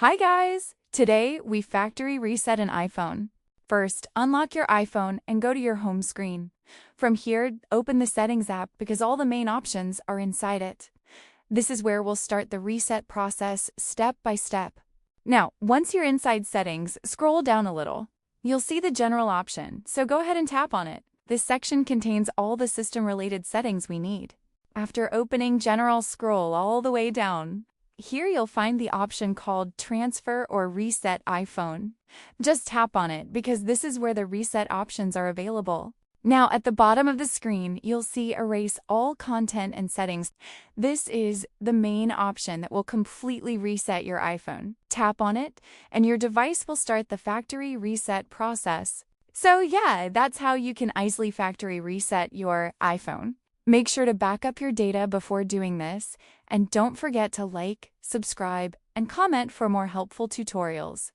Hi guys! Today, we factory reset an iPhone. First, unlock your iPhone and go to your home screen. From here, open the Settings app because all the main options are inside it. This is where we'll start the reset process step by step. Now, once you're inside Settings, scroll down a little. You'll see the General option, so go ahead and tap on it. This section contains all the system-related settings we need. After opening General, scroll all the way down. Here you'll find the option called Transfer or Reset iPhone. Just tap on it because this is where the reset options are available. Now at the bottom of the screen, you'll see Erase All Content and Settings. This is the main option that will completely reset your iPhone. Tap on it, and your device will start the factory reset process. So yeah, that's how you can easily factory reset your iPhone. Make sure to back up your data before doing this, and don't forget to like, subscribe, and comment for more helpful tutorials.